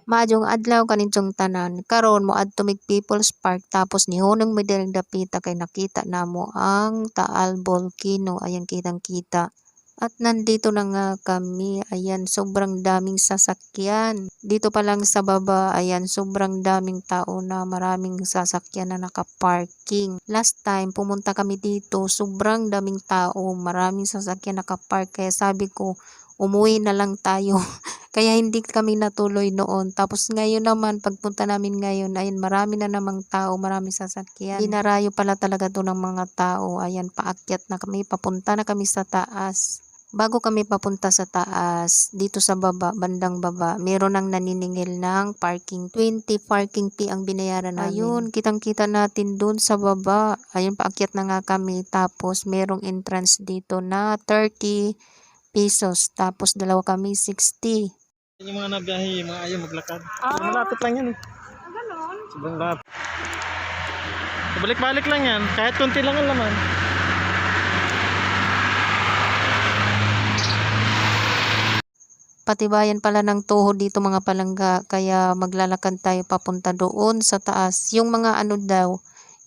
Maayong adlaw kaninsong tanan. Karon moadto mig People's Park tapos nihunong mi direng dapita kay nakita namo ang Taal Volcano. Ayan kitang-kita. At nandito na nga kami. Ayan, sobrang daming sasakyan. Dito pa lang sa baba, ayan, sobrang daming tao na maraming sasakyan na nakaparking. Last time, pumunta kami dito, sobrang daming tao, maraming sasakyan nakapark. Kaya sabi ko, umuwi na lang tayo. Kaya hindi kami natuloy noon. Tapos ngayon naman, pagpunta namin ngayon, ayun, marami na namang tao, maraming sasakyan. Dinarayo pala talaga to ng mga tao. Ayan, paakyat na kami, papunta na kami sa taas. Bago kami papunta sa taas, dito sa baba, bandang baba, meron nang naniningil ng parking. 20 parking fee ang binayaran namin. Ayun, kitang-kita natin dun sa baba. Ayun, paakyat na nga kami. Tapos, merong entrance dito na 30 pesos. Tapos, dalawa kami, 60. Yung mga nabiyahe, mga ayaw maglakad. Malapit lang yan eh. Ganon. Sobrang lapit. Balik-balik lang yan. Kahit konti lang ang laman. Patibayan pala ng tuhod dito mga palangga. Kaya maglalakad tayo papunta doon sa taas. Yung mga ano daw,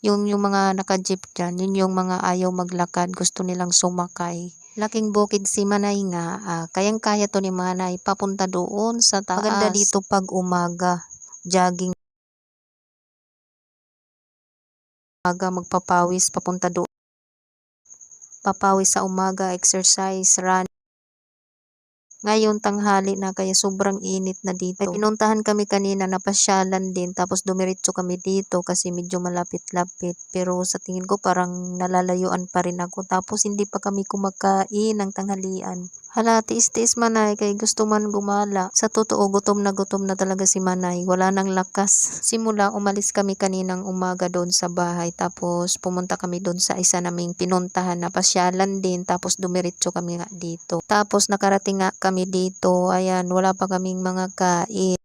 yung mga naka-jeep dyan, yun yung mga ayaw maglakad. Gusto nilang sumakay. Laking bukid si Manay nga, kayang-kaya to ni Manay papunta doon sa taas. Maganda dito pag umaga, jogging. Umaga magpapawis papunta doon. Papawis sa umaga, exercise, run. Ngayon tanghali na kaya sobrang init na dito. May pinuntahan kami kanina na pasyalan din tapos dumiretso kami dito kasi medyo malapit-lapit. Pero sa tingin ko parang nalalayuan pa rin ako. Tapos hindi pa kami kumakain ng tanghalian. Hala, tiis-tiis Manay kay gusto man gumala. Sa totoo gutom na talaga si Manay. Wala nang lakas. Simula umalis kami kaninang umaga doon sa bahay. Tapos pumunta kami doon sa isa naming pinuntahan na pasyalan din. Tapos dumiretso kami nga dito. Tapos nakarating nga kami dito. Ayan, wala pa kaming mga kain.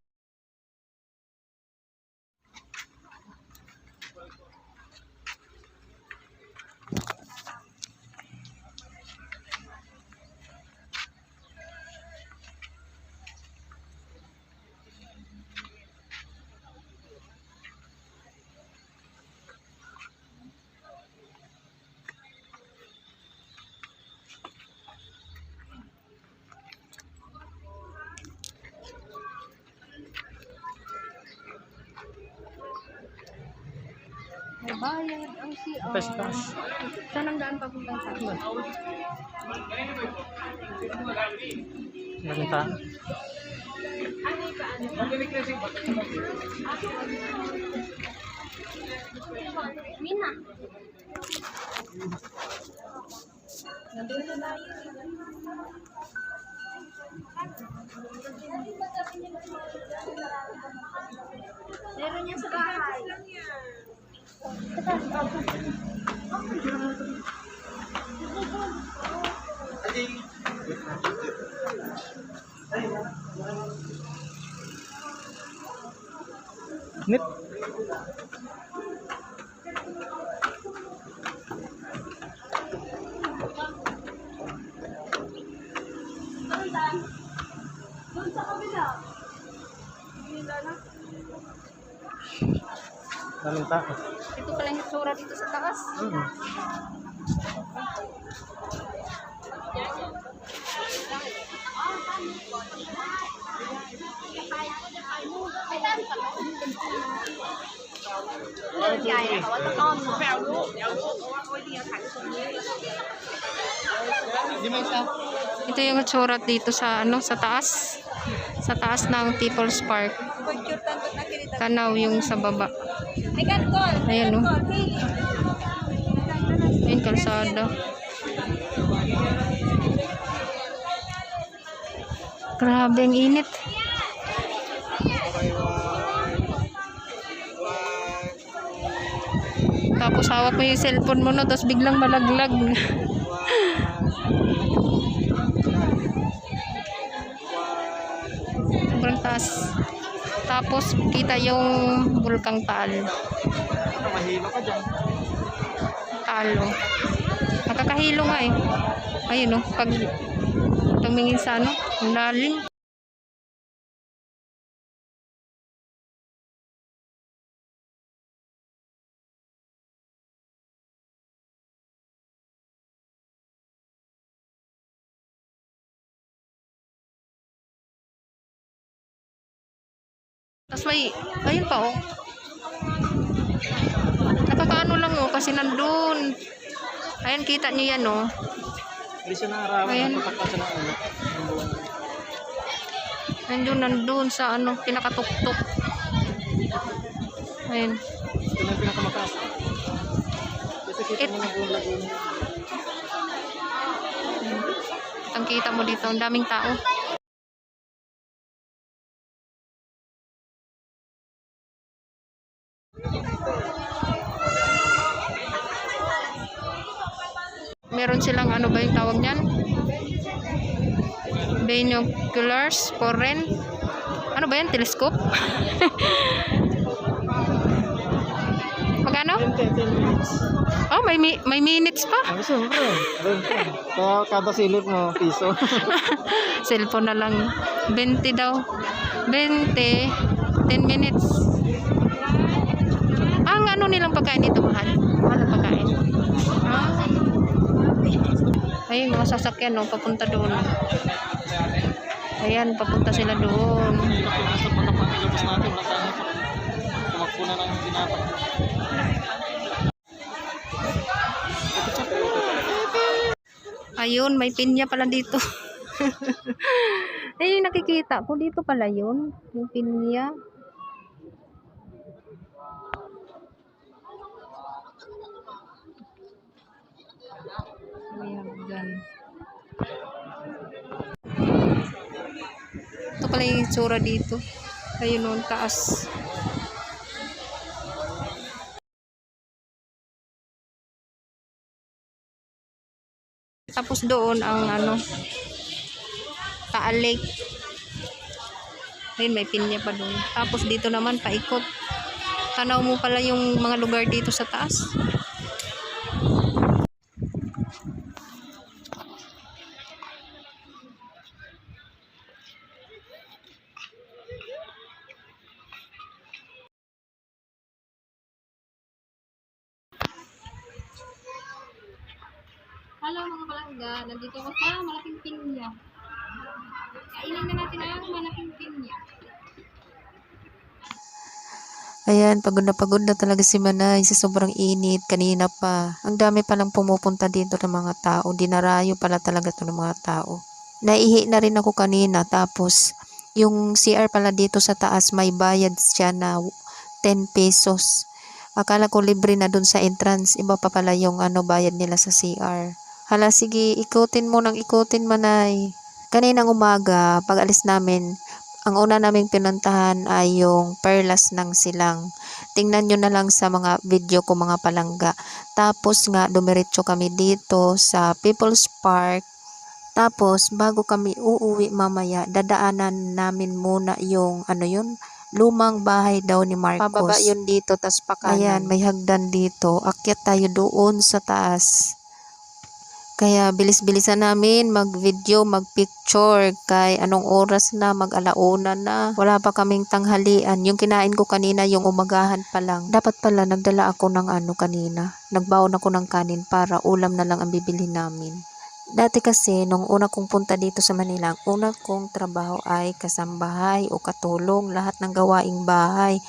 May bayad ang CR. Taas-taas. Saan ang daan papuntang sa akin? Ganta. Mina. Nandun na tayo. Meron niya sa bahay. Nip. Doon sa kabila. Daming tao. Ito pala yung itsura dito sa taas. Ito yung itsura dito sa sa taas. Sa taas ng People's Park. Tanaw yung sa baba. Ayan o. Ayan kalsada. Grabe ang init. Tapos hawak mo yung cellphone mo no, tapos biglang malaglag. Sobrang taas. Tapos kita yung bulkang Taal. Mahilo ka dyan. Talo. Nakakahilo nga eh. Ayun o, pag tumingin sa lalim. Tapos may, ayun pa oh. Nakakaano lang oh, kasi nandun. Ayan, kita niyo yan oh. Hindi siya naarawan. Ayan. Napatakta siya ng ulo. Nandun sa ano, pinakatuktok. Ayan. Ito na yung pinakamataas. Kasi kita mo na buong lagoon. Ang kita mo dito, ang daming tao. Meron silang ano ba yung tawag niyan? Binoculars, foreign. Ano ba yan? Telescope? Magkano? 10 minutes. Oh, may minutes pa. Ang siyempre. Kaya kada silip mo, piso. Cellphone na lang. 20 daw. 20. 10 minutes. Ang ano nilang pagkain dito, mahal? Mahal ang pagkain. Ah. Ayun, mga sasakyan, no, papunta doon. Ayan, papunta sila doon. Sa pagkapagilabas natin, wala tayo. Tumakbo na lang yung dinapat. Ayun, may pinya pala dito. Ayun, nakikita ko dito pala yun. Yung pinya. Ayan. Ito pala yung itsura dito. Ayun, noon taas. Tapos doon ang ano, Taal Lake. Ayun, may pinya pa doon. Tapos dito naman paikot. Tanaw mo pala yung mga lugar dito sa taas. Hello mga palangga, nandito ako sa malaking pinya. Kainin na natin ang malaking pinya. Ayan, pagod na talaga si Manay sa sobrang init kanina pa. Ang dami palang pumupunta dito ng mga tao. Dinarayo pala talaga ito ng mga tao. Naihi na rin ako kanina, tapos yung CR pala dito sa taas may bayad siya na 10 pesos. Akala ko libre na dun sa entrance. Iba pa pala yung ano bayad nila sa CR. Hala, sige, ikutin mo nang ikutin, Manay. Kaninang umaga, pag alis namin, ang una naming pinuntahan ay yung Perlas ng Silang. Tingnan nyo na lang sa mga video ko mga palangga. Tapos nga, dumiretso kami dito sa People's Park. Tapos, bago kami uuwi mamaya, dadaanan namin muna yung, ano yun, lumang bahay daw ni Marcos. Pababa yun dito, tas pakanan. Ayan, may hagdan dito. Akyat tayo doon sa taas. Kaya bilis-bilisan namin mag-video, mag-picture. Kay anong oras na, mag-alauna na. Wala pa kaming tanghalian. Yung kinain ko kanina, yung umagahan pa lang. Dapat pala nagdala ako ng ano kanina. Nagbaon ako ng kanin para ulam na lang ang bibili namin. Dati kasi, nung una kong punta dito sa Manila, ang una kong trabaho ay kasambahay o katulong, lahat ng gawaing bahay.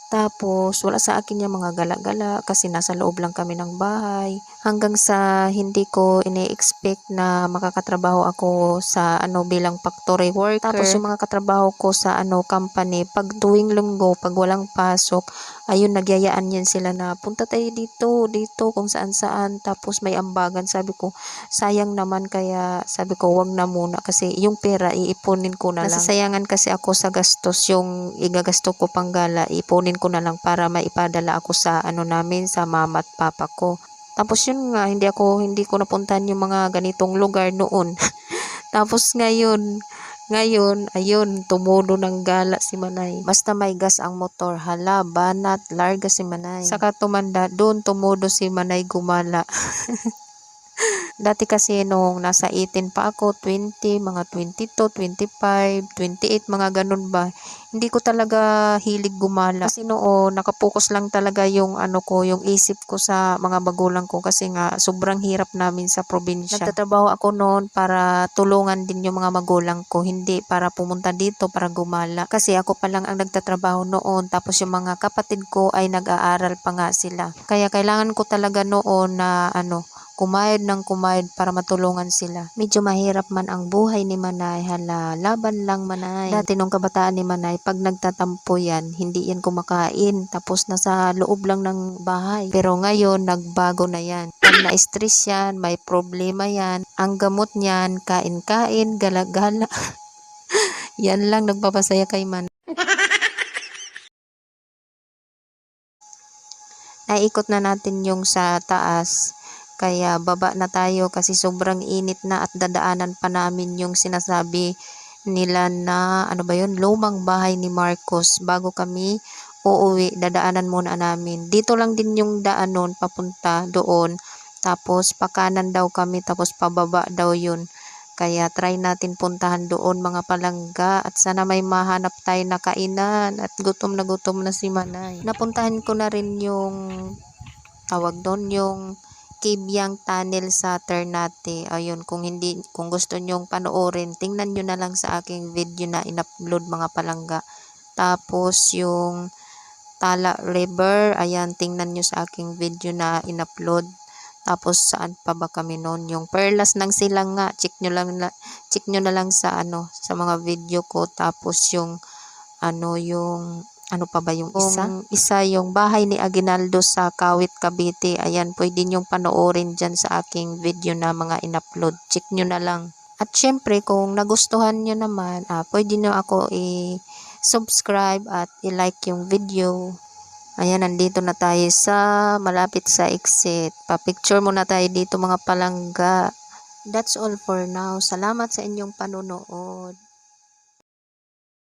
Tapos, wala sa akin yung mga gala-gala kasi nasa loob lang kami ng bahay. Hanggang sa hindi ko ini-expect na makakatrabaho ako sa bilang factory worker. Tapos, yung mga katrabaho ko sa company, pag tuwing linggo, pag walang pasok, ayun, nagyayaan yan sila na punta tayo dito, kung saan-saan. Tapos, may ambagan. Sabi ko, sayang naman kaya sabi ko, wag na muna kasi yung pera, iipunin ko na lang. Nasasayangan kasi ako sa gastos, yung igagasto ko pang gala, ipunin ko na lang para maipadala ako sa namin, sa mama at papa ko. Tapos yun nga, hindi ko napuntahan yung mga ganitong lugar noon. Tapos ngayon, ayun, tumulo ng gala si Manay. Basta may gas ang motor, hala, banat, larga si Manay. Saka tumanda, doon tumulo si Manay gumala. Dati kasi nung nasa 18 pa ako, 20, mga 22, 25, 28, mga ganun ba. Hindi ko talaga hilig gumala. Kasi noon, nakapokus lang talaga yung ano ko, yung isip ko sa mga magulang ko kasi nga sobrang hirap namin sa probinsya. Nagtatrabaho ako noon para tulungan din yung mga magulang ko, hindi para pumunta dito para gumala. Kasi ako pa lang ang nagtatrabaho noon, tapos yung mga kapatid ko ay nag-aaral pa nga sila. Kaya kailangan ko talaga noon na kumayod ng kumayod para matulungan sila. Medyo mahirap man ang buhay ni Manay, hala, laban lang Manay. Dati nung kabataan ni Manay, pag nagtatampo yan, hindi yan kumakain, tapos nasa loob lang ng bahay. Pero ngayon, nagbago na yan. Pag na-stress yan, may problema yan, ang gamot niyan, kain-kain, gala-gala. Yan lang nagpapasaya kay Manay. Naikot na natin yung sa taas. Kaya baba na tayo kasi sobrang init na at dadaanan pa namin yung sinasabi nila na ano ba yun, lumang bahay ni Marcos. Bago kami uuwi, dadaanan muna namin. Dito lang din yung daan nun, papunta doon. Tapos pakanan daw kami, tapos pababa daw yun. Kaya try natin puntahan doon mga palangga at sana may mahanap tayo na kainan at gutom na si Manay. Napuntahan ko na rin yung tawag doon, yung Kibyang Tunnel sa Ternate. Ayun, kung gusto nyong panoorin, tingnan nyo na lang sa aking video na in-upload mga palangga. Tapos yung Tala River, ayan, tingnan nyo sa aking video na in-upload. Tapos saan pa ba kami noon? Yung Perlas ng Silang nga, check nyo na lang sa sa mga video ko. Tapos yung yung ano pa ba yung isa? Yung bahay ni Aguinaldo sa Kawit, Cavite. Ayan, pwede nyong panoorin dyan sa aking video na mga in-upload. Check nyo na lang. At syempre, kung nagustuhan nyo naman, pwede nyo ako i-subscribe at i-like yung video. Ayan, nandito na tayo sa malapit sa exit. Pa-picture muna tayo dito mga palangga. That's all for now. Salamat sa inyong panonood.